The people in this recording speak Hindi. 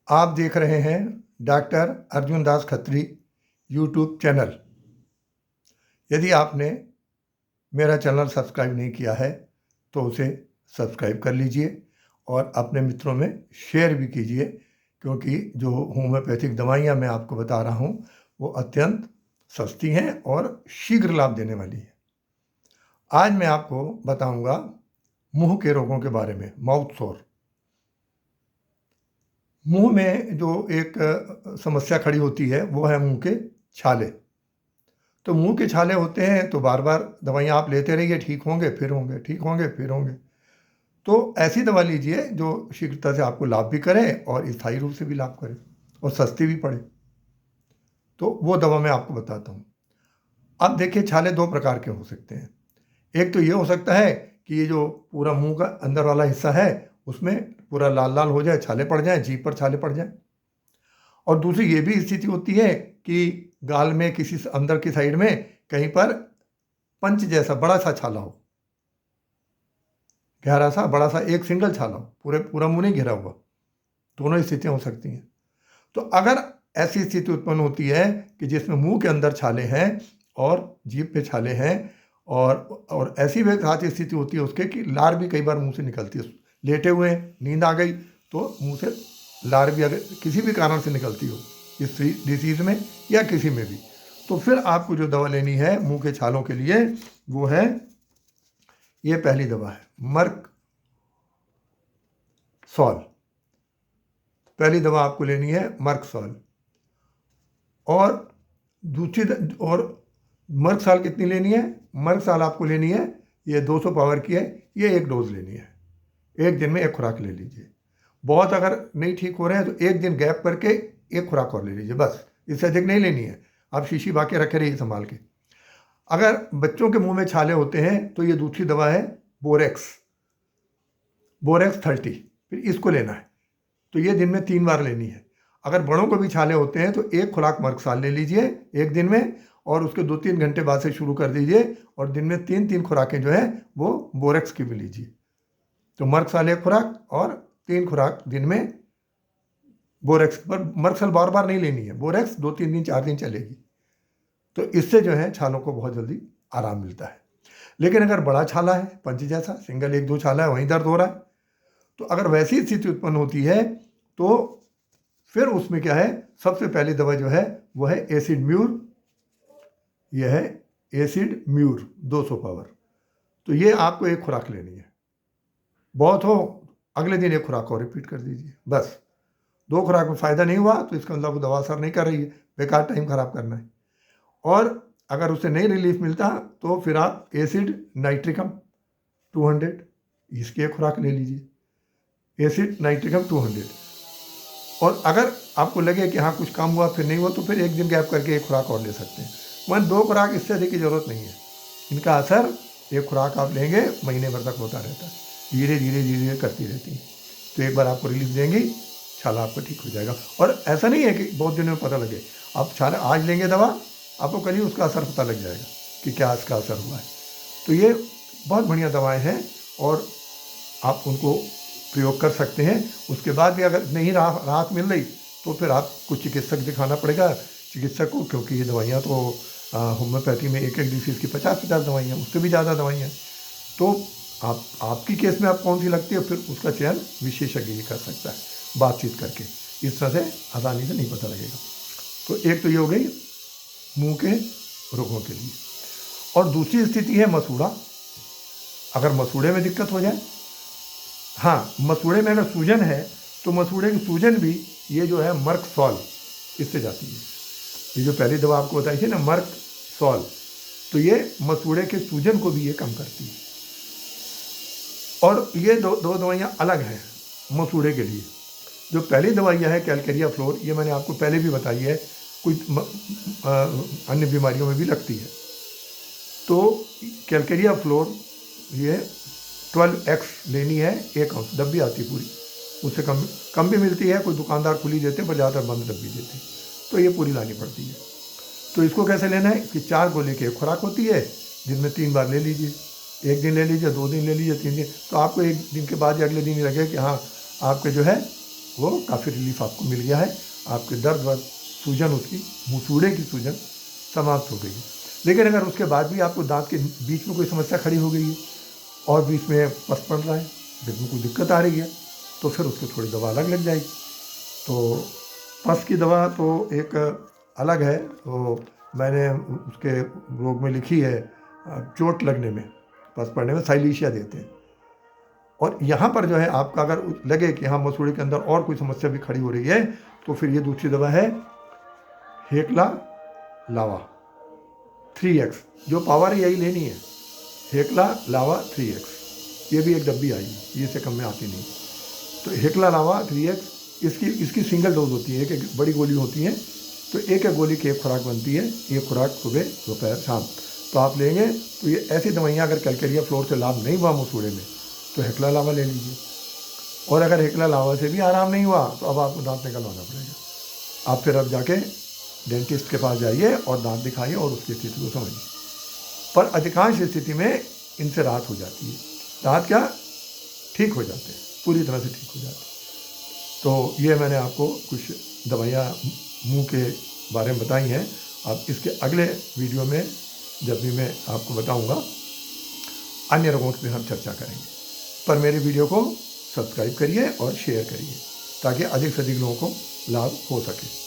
आप देख रहे हैं doctor Arjun Das Khatri YouTube channel. यदि आपने मेरा चैनल सब्सक्राइब नहीं किया है तो उसे सब्सक्राइब कर लीजिए और अपने मित्रों में शेयर भी कीजिए, क्योंकि जो होम्योपैथिक दवाइयाँ मैं आपको बता रहा हूँ वो अत्यंत सस्ती हैं और शीघ्र लाभ देने वाली हैं। आज मैं आपको बताऊंगा मुंह के रोगों के बारे में। माउथ सोर, मुंह में जो एक समस्या खड़ी होती है वो है मुंह के छाले। तो मुंह के छाले होते हैं तो बार बार दवाइयाँ आप लेते रहिए, ठीक होंगे फिर होंगे, ठीक होंगे फिर होंगे। तो ऐसी दवा लीजिए जो शीघ्रता से आपको लाभ भी करे और स्थायी रूप से भी लाभ करे और सस्ती भी पड़े। तो वो दवा मैं आपको बताता हूँ। अब देखिए, छाले दो प्रकार के हो सकते हैं। एक तो ये हो सकता है कि ये जो पूरा मुंह का अंदर वाला हिस्सा है उसमें पूरा लाल लाल हो जाए, छाले पड़ जाए, जीभ पर छाले पड़ जाए। और दूसरी ये भी स्थिति होती है कि गाल में किसी अंदर की साइड में कहीं पर पंच जैसा बड़ा सा छाला हो, गहरा सा बड़ा सा एक सिंगल छाला हो, पूरा मुंह नहीं घिरा हुआ। दोनों स्थितियां हो सकती हैं। तो अगर ऐसी स्थिति उत्पन्न होती है कि जिसमें मुंह के अंदर छाले हैं और जीभ पे छाले हैं और ऐसी भी साथ स्थिति होती है उसके कि लार भी कई बार मुंह से निकलती है, लेटे हुए हैं, नींद आ गई तो मुंह से लार भी अगर किसी भी कारण से निकलती हो इस डिसीज में या किसी में भी, तो फिर आपको जो दवा लेनी है मुंह के छालों के लिए वो है, ये पहली दवा है मर्क सॉल। पहली दवा आपको लेनी है मर्क सॉल। और और मर्क साल कितनी लेनी है? मर्क साल आपको लेनी है, ये 200 पावर की है, ये एक डोज लेनी है। एक दिन में एक खुराक ले लीजिए। बहुत अगर नहीं ठीक हो रहे हैं तो एक दिन गैप करके एक खुराक और ले लीजिए, बस। इससे अधिक नहीं लेनी है। आप शीशी बाकी रखे रहिए संभाल के। अगर बच्चों के मुंह में छाले होते हैं तो ये दूसरी दवा है बोरेक्स 30। फिर इसको लेना है तो ये दिन में 3 बार लेनी है। अगर बड़ों को भी छाले होते हैं तो एक खुराक मर्क साल ले लीजिए एक दिन में, और उसके 2-3 घंटे बाद से शुरू कर दीजिए और दिन में 3-3 खुराकें जो है वो बोरेक्स की भी लीजिए। तो मर्क साल एक खुराक और 3 खुराक दिन में बोरेक्स पर। मर्क साल बार बार नहीं लेनी है, बोरेक्स 2-3 दिन 4 दिन चलेगी। तो इससे जो है छालों को बहुत जल्दी आराम मिलता है। लेकिन अगर बड़ा छाला है, पंच जैसा सिंगल 1-2 छाला है, वहीं दर्द हो रहा है, तो अगर वैसी स्थिति उत्पन्न होती है तो फिर उसमें क्या है, सबसे पहली दवा जो है वो है एसिड म्यूर। यह है एसिड म्यूर 200 पावर। तो ये आपको एक खुराक लेनी है। बहुत हो अगले दिन एक खुराक और रिपीट कर दीजिए, बस। 2 खुराक में फ़ायदा नहीं हुआ तो इसका मतलब दवा असर नहीं कर रही है, बेकार टाइम खराब करना है। और अगर उससे नहीं रिलीफ मिलता तो फिर आप एसिड नाइट्रिकम 200 इसकी एक खुराक ले लीजिए। Acid nitricum 200। और अगर आपको लगे कि हाँ कुछ काम हुआ फिर नहीं हुआ तो फिर एक दिन गैप करके एक खुराक और ले सकते हैं। मन 2 खुराक, इससे अधिक की ज़रूरत नहीं है। इनका असर एक खुराक आप लेंगे महीने भर तक होता रहता है, धीरे धीरे धीरे धीरे करती रहती है। तो एक बार आपको रिलीफ देंगी, छाला आपका ठीक हो जाएगा। और ऐसा नहीं है कि बहुत दिनों में पता लगे। आप छाला आज लेंगे दवा, आपको कल ही उसका असर पता लग जाएगा कि क्या इसका असर हुआ है। तो ये बहुत बढ़िया दवाएँ हैं और आप उनको प्रयोग कर सकते हैं। उसके बाद भी अगर नहीं राहत मिल रही तो फिर आपको चिकित्सक दिखाना पड़ेगा, चिकित्सक को, क्योंकि ये दवाइयाँ तो होम्योपैथी में एक डिसीज़ की 50-50 दवाइयाँ, उससे भी ज़्यादा दवाइयाँ। तो आपकी केस में आप कौन सी लगती है फिर उसका चयन विशेषज्ञ ही कर सकता है बातचीत करके। इस तरह से आसानी से नहीं पता लगेगा। तो एक तो ये हो गई मुंह के रोगों के लिए। और दूसरी स्थिति है मसूड़ा। अगर मसूड़े में दिक्कत हो जाए, हाँ, मसूड़े में अगर सूजन है तो मसूड़े की सूजन भी ये जो है मर्क सॉल इससे जाती है। ये जो पहली दवा आपको बताई थी ना मर्क सॉल, तो ये मसूड़े के सूजन को भी ये कम करती है। और ये दो दवाइयाँ अलग हैं मसूड़े के लिए। जो पहली दवाइयाँ है कैलकेरिया फ्लोर, ये मैंने आपको पहले भी बताई है, कुछ अन्य बीमारियों में भी लगती है। तो कैलकेरिया फ्लोर ये 12x लेनी है, 1 आउंस डब्बी आती पूरी, उससे कम भी मिलती है, कोई दुकानदार खुली देते हैं पर ज़्यादातर बंद डब्बी देते हैं, तो ये पूरी लानी पड़ती है। तो इसको कैसे लेना है कि 4 गोली की एक खुराक होती है, दिन में 3 बार ले लीजिए। एक दिन ले लीजिए, 2 दिन ले लीजिए, 3 दिन, तो आपको एक दिन के बाद या अगले दिन ही लगे कि हाँ आपके जो है वो काफ़ी रिलीफ आपको मिल गया है। आपके दर्द व सूजन, उसकी मुसूड़े की सूजन समाप्त हो गई है। लेकिन अगर उसके बाद भी आपको दांत के बीच में कोई समस्या खड़ी हो गई है और बीच में पस पड़ रहा है, बीच में कोई दिक्कत आ रही है, तो फिर उसकी थोड़ी दवा अलग लग जाएगी। तो पस की दवा तो एक अलग है, तो मैंने उसके रोग में लिखी है, चोट लगने में, पस पड़ने में साइलीशिया देते हैं। और यहाँ पर जो है आपका अगर लगे कि हाँ मसूड़े के अंदर और कोई समस्या भी खड़ी हो रही है, तो फिर ये दूसरी दवा है हेकला लावा 3x। जो पावर है यही लेनी है, हेकला लावा 3x। ये भी एक डब्बी आई है, ये से कम में आती नहीं। तो हेकला लावा 3x, इसकी सिंगल डोज होती है, एक बड़ी गोली होती है, तो एक गोली की एक खुराक बनती है। ये खुराक सुबह दोपहर शाम तो आप लेंगे। तो ये ऐसी दवाइयाँ अगर कैलकेरिया फ्लोर से लाभ नहीं हुआ मसूड़े में, तो हेकला लावा ले लीजिए। और अगर हेकला लावा से भी आराम नहीं हुआ, तो अब आपको दांत निकलवाना पड़ेगा। आप फिर अब जाके डेंटिस्ट के पास जाइए और दांत दिखाइए और उसकी स्थिति को समझिए। पर अधिकांश स्थिति में इनसे राहत हो जाती है, दांत क्या ठीक हो जाते हैं, पूरी तरह से ठीक हो जाते हैं। तो ये मैंने आपको कुछ दवाइयाँ मुंह के बारे में बताई हैं। अब इसके अगले वीडियो में जब भी मैं आपको बताऊंगा, अन्य रोगों की हम चर्चा करेंगे। पर मेरे वीडियो को सब्सक्राइब करिए और शेयर करिए, ताकि अधिक से अधिक लोगों को लाभ हो सके।